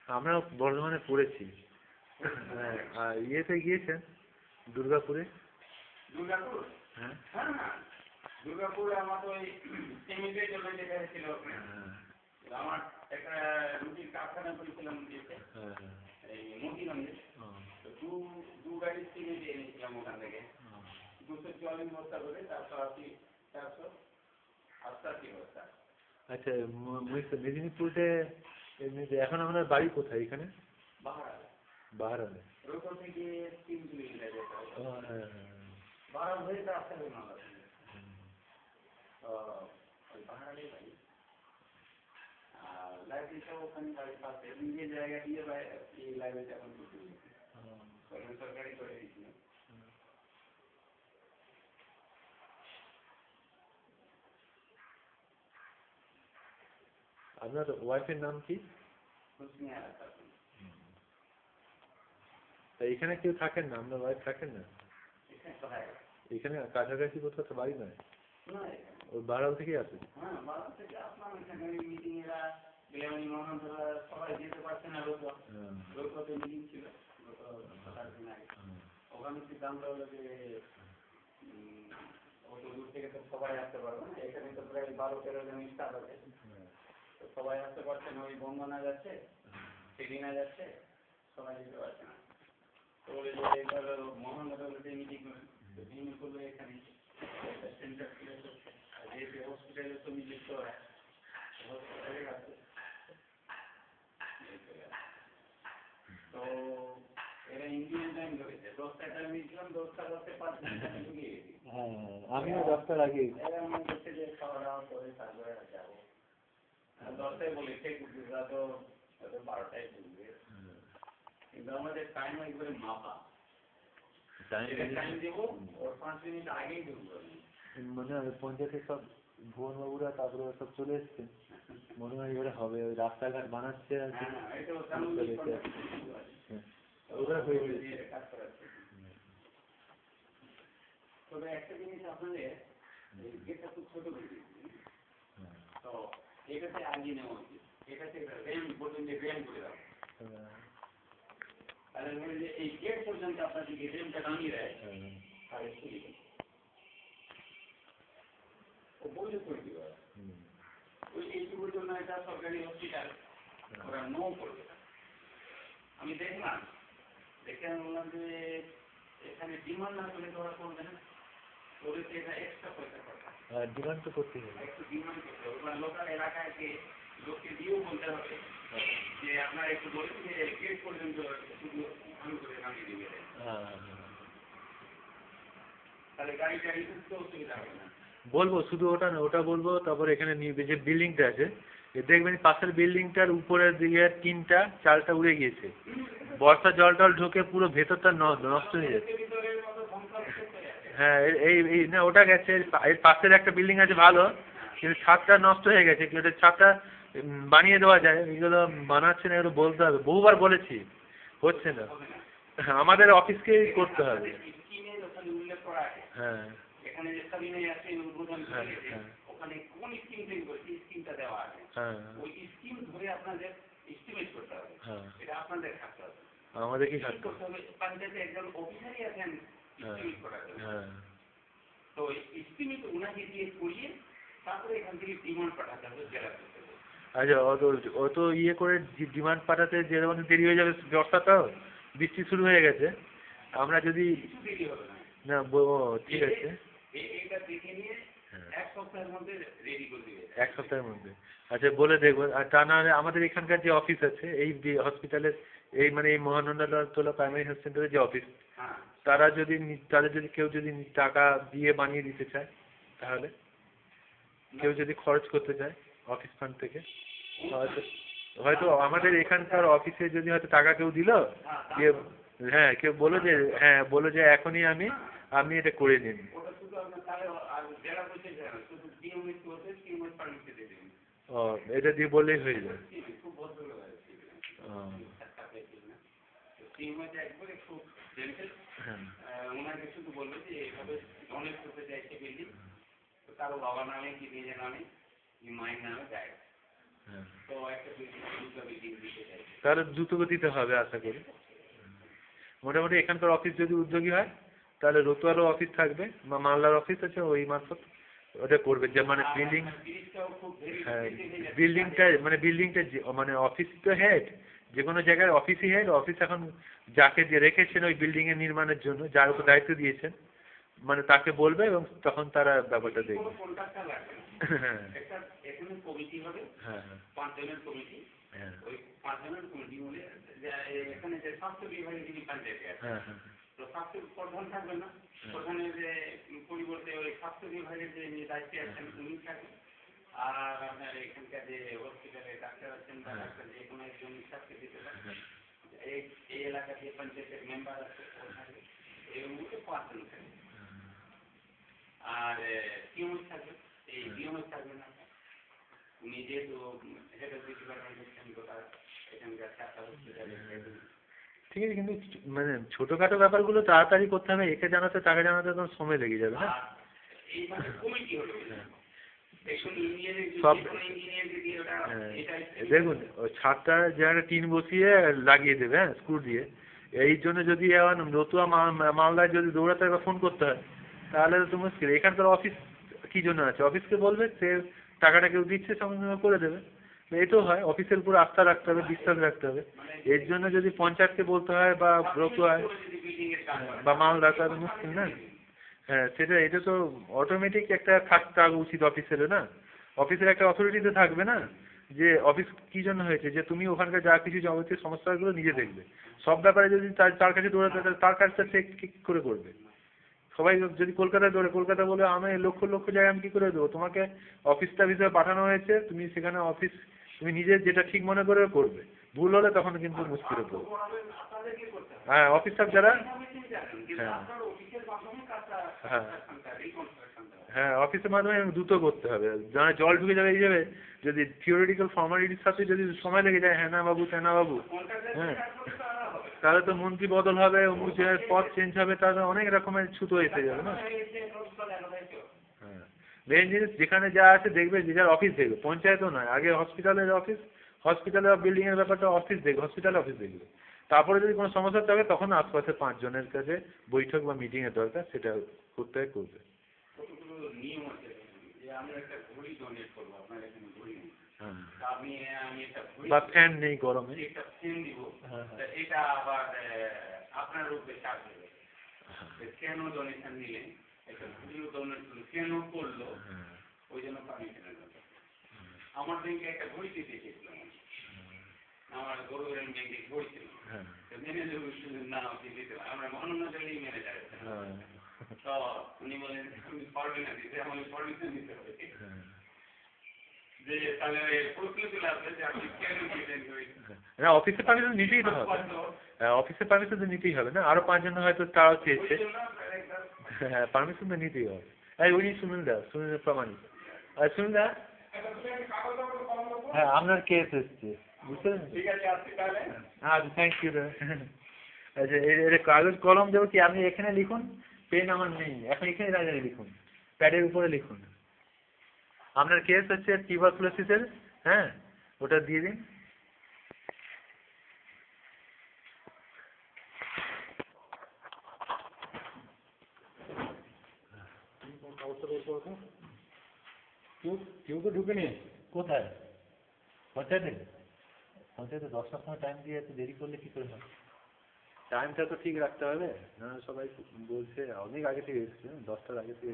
আমরা বর্ধমানে পড়েছি। হ্যাঁ, আর ইয়েতে গিয়েছেন দুর্গাপুরে? দুর্গাপুর? হ্যাঁ হ্যাঁ, দুর্গাপুরে আমার তো ওই সেমিতে চলে যেতে ছিল। আমার একটা রুটির কারখানা করেছিলাম দিয়েছে এই মতিগঞ্জে। তো দু গাড়ি সিমেন্ট এনেছিলাম ওখান থেকে 244 বস্তা করে 488 বস্তা। আচ্ছা, মেদিনীপুরে এমনিতে এখন আপনার বাড়ি কোথায়? এখানে বাহারালে। ওইখান থেকে 3 কিলোমিটার যেতে হবে। হ্যাঁ বাহারাল হয়ে রাস্তা বের হবে। ওই বাহারালেই বাড়ি। আর লাইব্রেরিটাও ওখানে বাড়ির পাশে নিজের জায়গা দিয়ে এই লাইব্রেরিটা এখন সরকারি করে দিয়েছিল। আপনার ওয়াইফের নাম কি? তা এখানে কেউ থাকেন না? আপনার ওয়াইফ থাকেন না এখানে? কাছাকাছি কোথাও তো বাড়ি নয়? ওই বাহারাল থেকেই আসে? হ্যাঁ, বাহারাল থেকে আসলাম। এখানে মিটিং এরা বিলেমানি মহানন্দরা সবাই যেতে পারছে না। লোকতে মিটিং ছিল ওখানে সিদ্ধান্ত হলো যে অত দূর থেকে তো সবাই আসতে পারবে না। এখানে তো প্রায় 12-13 জন স্টাফ আছে। তো সবাই আসতে পারছে না। ওই বন্দনা যাচ্ছে, সেদিনা যাচ্ছে, সবাই যেতে পারছে না। তো ওই মহানগরতে মিটিং করলো এখানে একটা সেন্টার ছিল। যেহেতু হসপিটালের সঙ্গে যুক্ত হয় হসপিটালে আছে। তো এরা ইন্ডিয়ান টাইম ধরেছে। 10টা টাইম দিয়েছিলাম, 10টা 5 ঘন্টা ঢুকিয়ে গেছি। আমিও 10টার আগে। এরা মনে করছে যে খাওয়া দাওয়া করে তারপরে যাবো। 10টায় বলেছে কুকুররা তো 12টায় ঢুকবে। কিন্তু আমাদের টাইম একবারে মাপা। টাইম দেবো ওর 5 মিনিট আগেই ঢুকবো। মনে হয় পঞ্চায়েতের সব ভুবন বাবুরা তারপরে সব চলে এসছে। মনে হয় এবারে হবে, ওই রাস্তাঘাট বানাচ্ছে আর কি। ওরা হয়ে গেছে। তবে একটা জিনিস আপনাদের গেটটা খুব ছোট করে দিয়েছি। তো এটাতে আগিয়ে নেওয়া উচিত। এটাতে রেঞ্জ বলুন যে রেঞ্জ করে দাও। তাহলে ধরেন যে এই গেট পর্যন্ত আপনার যদি রেঞ্জটা নামিয়ে দেয় তাহলে সুবিধা। ও বলে করে দিবে। ওই এইটুকুর জন্য এটা সরকারি হসপিটাল, ওরা নো করবে। আমি দেখলাম, দেখে আমি বললাম যে এখানে ডিমান্ড না করলে তো ওরা করবে না। ওদের এটা এক্সট্রা পয়সা করবে। ডিমান্ড তো করতে হবে। একটু ডিমান্ড করতে হবে। ওরা লোকাল এলাকাকে লোককে দিয়েও বলতে হবে যে আপনারা একটু বলুন যে গেট পর্যন্ত শুধু ভালো করে নামিয়ে দিবে। তাহলে গাড়ি গাড়ি উঠতে অসুবিধা হবে না। বলবো শুধু ওটা না, ওটা বলবো। তারপর এখানে যে বিল্ডিংটা আছে দেখবেন পাশের বিল্ডিংটার উপরের দিকে টিনটা চালটা উড়ে গিয়েছে। বর্ষা জল টল ঢুকে পুরো ভেতরটা নষ্ট হয়ে যাচ্ছে। হ্যাঁ এই না ওটা গেছে। এর পাশের একটা বিল্ডিং আছে ভালো, কিন্তু ছাদটা নষ্ট হয়ে গেছে। কিন্তু ছাদটা বানিয়ে দেওয়া যায়, এগুলো বানাচ্ছে না, এগুলো বলতে হবে। বহুবার বলেছি, হচ্ছে না। আমাদের অফিসকেই করতে হবে। হ্যাঁ এখানে যে সাবিনে আছে উদ্বোধন করেছে, ওখানে কোন স্কিম থেকে বলছি স্কিমটা দেওয়া আছে। ওই স্কিম ধরে আপনাদের এস্টিমেট করতে হবে। এটা আপনাদের খাতে হবে। আমাদের কি করতে হবে? পঞ্চায়েতে একজন অফিসারই আছেন এস্টিমেট করার জন্য। তো এস্টিমেট ওনাকে দিয়ে করিয়ে তারপরে এখান থেকে ডিমান্ড পাঠাতে হবে জেলা থেকে। আচ্ছা, অত ইয়ে করে ডিমান্ড পাঠাতে যেমন দেরি হয়ে যাবে। বর্ষাটাও বৃষ্টি শুরু হয়ে গেছে। আমরা যদি দেরি হবে না ঠিক আছে, এটা দেখে নিয়ে 1 সপ্তাহের মধ্যে রেডি করে দিবে। 1 সপ্তাহের মধ্যে। আচ্ছা, বলে দেখবো। আর তা না আমাদের এখানকার যে অফিস আছে এই হসপিটালের, এই মানে এই মহানন্দাতলা প্রাইমারি হেলথ সেন্টারের যে অফিস, তাদের যদি কেউ যদি টাকা দিয়ে বানিয়ে দিতে চায়, তাহলে কেউ যদি খরচ করতে চায় অফিস ফান্ড থেকে, হয়তো আমাদের এখানকার অফিসে যদি হয়তো টাকা কেউ দিল, দিয়ে হ্যাঁ কেউ বলো যে এখনই আপনি এটা করে নিন। ও, এটা দিয়ে বললেই হয়ে যাবে। ওনাকে শুধু বললো যে এইভাবে ডোনেট করতে চাইছে বিল্ডিং, কারো বাবা নামে কি নিজের নামে মায়ের নামে দেয়। হ্যাঁ। তো একটা দুটো বিল্ডিং দিতে চাই। তাহলে দ্রুত গতিতে হবে আশা করি। মোটামুটি এখানকার অফিস যদি উদ্যোগী হয় তাহলে রতুয়ারও অফিস থাকবে বা মালদার অফিস আছে ওই মারফত ওটা করবে যে মানে বিল্ডিং। হ্যাঁ বিল্ডিংটা মানে অফিস তো হেড, যে কোনো জায়গায় অফিসই হেড। অফিস এখন যাকে যে রেখেছেন ওই বিল্ডিং এর নির্মাণের জন্য, যার উপর দায়িত্ব দিয়েছেন, মানে তাকে বলবে এবং তখন তারা ব্যাপারটা দেখবে। হ্যাঁ এখানে কমিটি হবে, হ্যাঁ 5 জনের কমিটি। হ্যাঁ ওই 5 জনের কমিটি বলে এখানে যে স্বাস্থ্য বিভাগে যিনি পাঞ্চায়েতে আছেন, হ্যাঁ হ্যাঁ তো স্বাস্থ্য প্রধান থাকবেন না, প্রধানের যে পরিবর্তে ওই স্বাস্থ্য বিভাগের যে দায়িত্বে আছেন উনি থাকবেন। আর আপনার এখানকার যে হসপিটালে ডাক্তার আছেন বা ডাক্তার যে কোনো একজন স্বাস্থ্য দিতে পারেন, এই এলাকার যে পঞ্চায়েতের মেম্বার আছে ও থাকবে, এই মুহূর্তে 5 জন থাকবে। আর পিএমও থাকবে, এই পিএমও থাকবে না, উনি যেহেতু হেড অফ ডিপার্টমেন্টের গোটা এখানকার 4টা হসপিটালে। ঠিক আছে, কিন্তু মানে ছোটখাটো ব্যাপারগুলো তাড়াতাড়ি করতে হবে, একে জানাতে তাকে জানাতে তো সময় লেগে যাবে না। এইভাবে কমিটি হলো সব দেখুন ওই ছাদটা যে একটা টিন বসিয়ে লাগিয়ে দেবে, হ্যাঁ স্ক্রু দিয়ে। এই জন্য যদি এখন নতুয়া মালদায় যদি দৌড়াতে হবে ফোন করতে হয় তাহলে তো মুশকিল। এখানকার অফিস কি জন্য আছে, অফিসকে বলবে সে টাকাটা কেউ দিচ্ছে সঙ্গে সঙ্গে করে দেবে। এটাও হয়, অফিসের উপর আস্থা রাখতে হবে, বিশ্বাস রাখতে হবে। এর জন্য যদি পঞ্চায়েতকে বলতে হয় বা ব্লক হয় বা মালদা, তাহলে মুশকিল না। হ্যাঁ সেটা, এটা তো অটোমেটিক একটা থাকতে উচিত অফিসের না, অফিসের একটা অথরিটি তো থাকবে না যে অফিস কি জন্য হয়েছে, যে তুমি ওখানকার যা কিছু যাবতীয় সমস্যাগুলো নিজে দেখবে। সব ব্যাপারে যদি তার কাছে দৌড়াতে হয় তার কাজটা সে কি করে করবে। সবাই যদি কলকাতায় দৌড়ে, কলকাতা বলে আমি লক্ষ লক্ষ জায়গায় আমি কি করে দেবো, তোমাকে অফিসটা ভিতরে পাঠানো হয়েছে, তুমি সেখানে অফিস তুমি নিজে যেটা ঠিক মনে করে করবে, ভুল হলে তখন কিন্তু মুশকিলে পড়বে। হ্যাঁ অফিস স্টাফ যারা, হ্যাঁ হ্যাঁ হ্যাঁ অফিসের মাধ্যমে দ্রুত করতে হবে। যারা জল ঢুকে যাবে এই যাবে, যদি থিওরিটিক্যাল ফর্মালিটির সাথে যদি সময় লেগে যায়, হ্যাঁ না বাবু তেনা বাবু, হ্যাঁ তাহলে তো মন্ত্রী বদল হবে, অমুক জায়গায় পদ চেঞ্জ হবে, তাহলে অনেক রকমের ছুতো এসে যাবে না। হ্যাঁ মেন জিনিস যেখানে যা আছে দেখবে, যে যার অফিস দেখবে, পঞ্চায়েতও নয়, আগে হসপিটালের অফিস, হসপিটালের বিল্ডিং এর ব্যাপারটা অফিস দেখবে, হসপিটালে অফিস দেখবে। তারপরে যদি কোনো সমস্যা থাকে তখন আশপাশে 5 জনের কাছে বৈঠক বা মিটিং এর দরকার, সেটা করতে হয় করবে। নিয়ম আছে যে আমরা একটা ঘড়ি ডোনেট করবো, আপনার এখানে ঘড়ি নেই, আমি একটা ঘড়ি বা ফ্যান নেই গরমে, একটা ফ্যান দিব, এটা আবার আপনার উপরে চাপ দেবে। কেন ডোনেশন নিলেন, একটা ঘড়িও ডোনেট করলো, কেন করলো, ওই জন্য পারমিশনের ব্যাপার। আমার ব্যাংকে একটা ঘড়ি দিতে চেয়েছিলাম, আমার গরুরের ব্যাংকে ঘড়ি ছিল, ম্যানেজার না দিতে, আমরা মহানগরী ম্যানেজার, তো উনি বলেন তুমি পারবে না দিতে, আমাকে পারমিশন দিতে হবে। যে তাহলে প্রশ্ন চলে আসবে যে আপনি কেন দিলেন ঘড়ি। না অফিসের পারমিশন নিতেই তো হবে, অফিসের পারমিশন তো নিতেই হবে না, আরো 5 জন হয়তো তারাও চেয়েছে, হ্যাঁ পারমিশন তো নিতেই হবে। এই উনি সুনীল দা, সুনীল প্রামাণিক, আর সুনীল দা হ্যাঁ আপনার কেস এসছে বুঝতে পেরেছেন। ঠিক আছে আসছি তাহলে। হ্যাঁ থ্যাংক ইউ দা। আচ্ছা এটা কাগজ কলম দেবো কি, আপনি এখানে লিখুন, পেন আমার নেই এখন, এখানে দাঁড়িয়ে লিখুন, প্যাডের উপরে লিখুন। আপনার কেস হচ্ছে টিউবারকুলোসিসের, হ্যাঁ ওটা দিয়ে দিন। কেউ তো ঢুকেনি কোথায়, পঞ্চায়েতে? পঞ্চায়েতে 10টার সময় টাইম দিয়ে এত দেরি করলে কি করে হবে? টাইমটা তো ঠিক রাখতে হবে, না সবাই বলছে অনেক আগে থেকে এসছে, 10টার আগে থেকে।